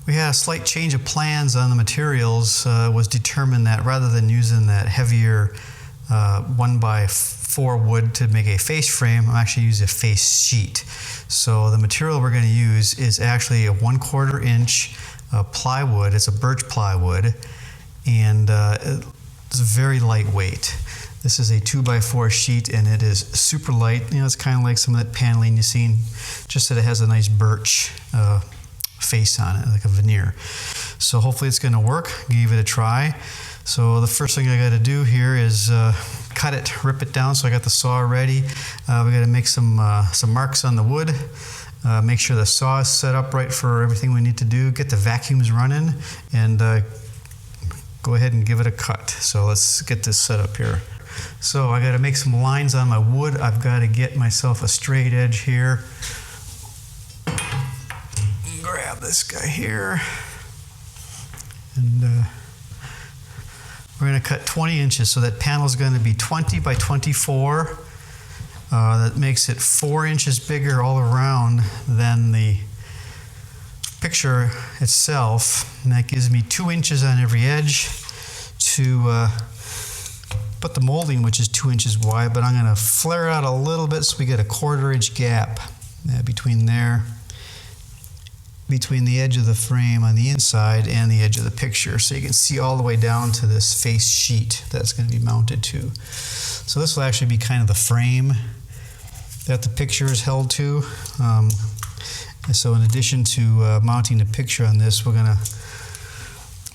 We had a slight change of plans on the materials. Was determined that rather than using that heavier 1x4 wood to make a face frame, I'm actually using a face sheet. So the material we're going to use is actually a 1/4 inch plywood. It's a birch plywood, and it's very lightweight. This is a 2x4 sheet, and it is super light. You know, it's kind of like some of that paneling you've seen, just that it has a nice birch face on it, like a veneer. So hopefully it's going to work. Give it a try. So the first thing I got to do here is cut it, rip it down. So I got the saw ready. We got to make some marks on the wood. Make sure the saw is set up right for everything we need to do. Get the vacuums running, and go ahead and give it a cut. So let's get this set up here. So I got to make some lines on my wood. I've got to get myself a straight edge here. Grab this guy here, and we're going to cut 20 inches. So that panel is going to be 20 by 24. That makes it 4 inches bigger all around than the picture itself. And that gives me 2 inches on every edge to put the molding, which is 2 inches wide, but I'm going to flare out a little bit so we get a 1/4 inch gap between the edge of the frame on the inside and the edge of the picture, so you can see all the way down to this face sheet that's going to be mounted to. So this will actually be kind of the frame that the picture is held to. And so in addition to mounting the picture on this, we're going to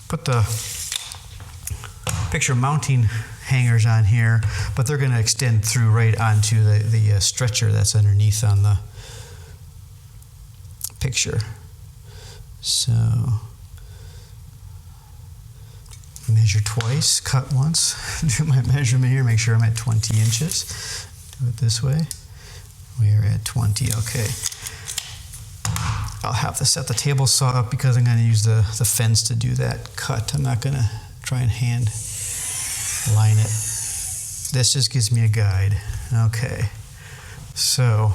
put the picture mounting hangers on here, but they're going to extend through right onto the stretcher that's underneath on the picture. So measure twice, cut once, do my measurement here, make sure I'm at 20 inches. Do it this way. We are at 20, okay. I'll have to set the table saw up because I'm going to use the fence to do that cut. I'm not going to try and hand line it. This just gives me a guide. Okay, so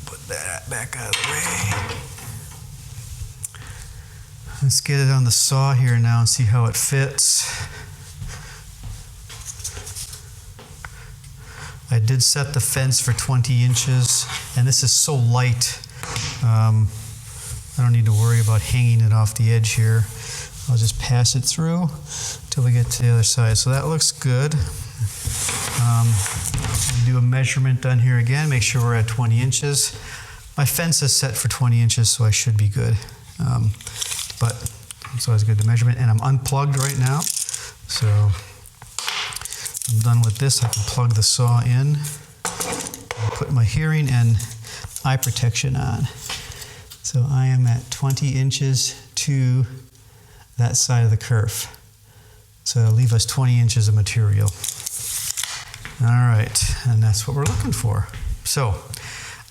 put that back out of the way. Let's get it on the saw here now and see how it fits. I did set the fence for 20 inches, and this is so light, I don't need to worry about hanging it off the edge here. I'll just pass it through till we get to the other side. So that looks good. Do a measurement done here again, make sure we're at 20 inches. My fence is set for 20 inches, so I should be good. But it's always good to measurement, and I'm unplugged right now. So I'm done with this. I can plug the saw in, put my hearing and eye protection on. So I am at 20 inches to that side of the kerf. So leave us 20 inches of material. All right, and that's what we're looking for. So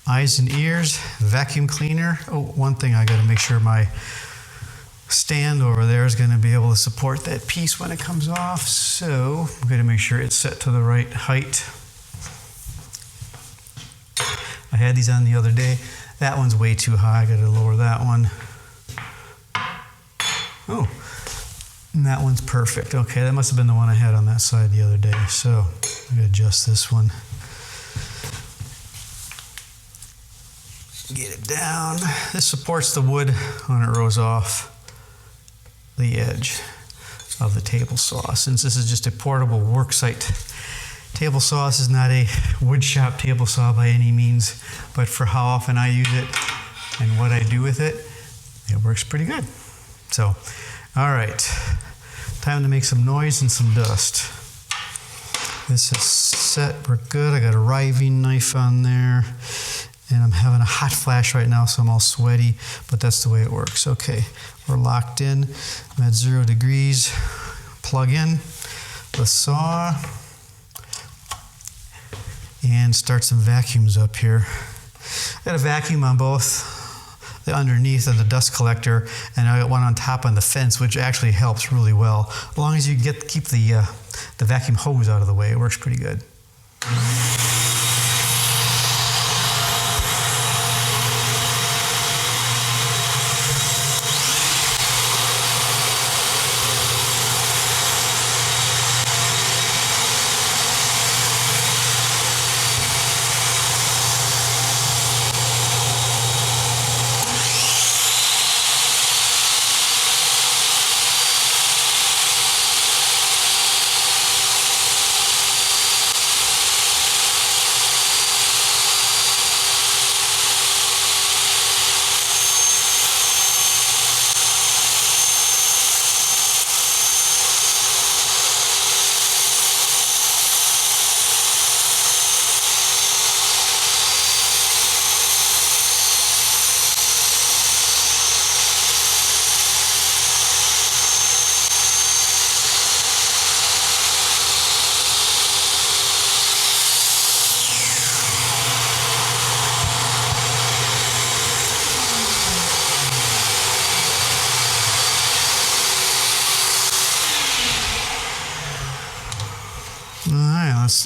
eyes and ears, vacuum cleaner. Oh, one thing I got to make sure my stand over there is going to be able to support that piece when it comes off. So I'm going to make sure it's set to the right height. I had these on the other day. That one's way too high. I got to lower that one. Oh, and that one's perfect. Okay, that must have been the one I had on that side the other day. So I'm going to adjust this one. Get it down. This supports the wood when it rolls off the edge of the table saw. Since this is just a portable worksite table saw, this is not a wood shop table saw by any means, but for how often I use it and what I do with it, it works pretty good. So, all right, time to make some noise and some dust. This is set, we're good. I got a riving knife on there, and I'm having a hot flash right now, so I'm all sweaty, but that's the way it works. Okay, we're locked in. I'm at 0 degrees. Plug in the saw and start some vacuums up here. I got a vacuum on both the underneath of the dust collector, and I got one on top on the fence, which actually helps really well. As long as you keep the vacuum hose out of the way, it works pretty good.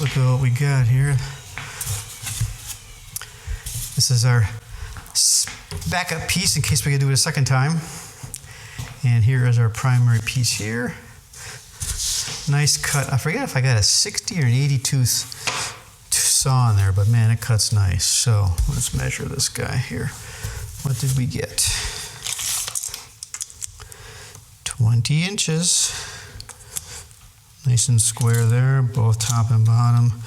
let's look at what we got here. This is our backup piece in case we can do it a second time. And here is our primary piece here. Nice cut. I forget if I got a 60 or an 80 tooth saw in there, but man, it cuts nice. So let's measure this guy here. What did we get? 20 inches. Nice and square there, both top and bottom,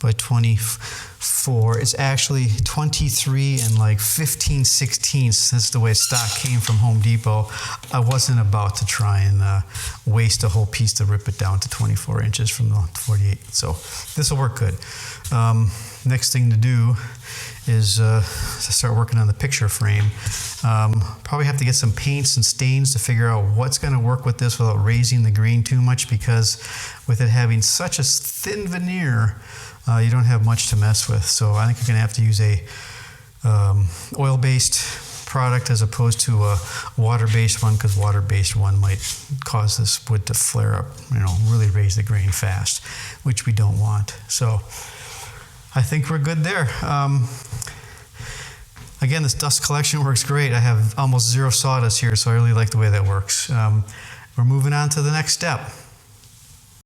by 24. It's actually 23 and like 15/16. That's the way stock came from Home Depot. I wasn't about to try and waste a whole piece to rip it down to 24 inches from the 48. So this will work good. Next thing to do is to start working on the picture frame. Probably have to get some paints and stains to figure out what's going to work with this without raising the grain too much, because with it having such a thin veneer, you don't have much to mess with. So I think you're going to have to use a oil-based product as opposed to a water-based one, because water-based one might cause this wood to flare up, really raise the grain fast, which we don't want. So I think we're good there. Again, this dust collection works great. I have almost zero sawdust here, so I really like the way that works. We're moving on to the next step.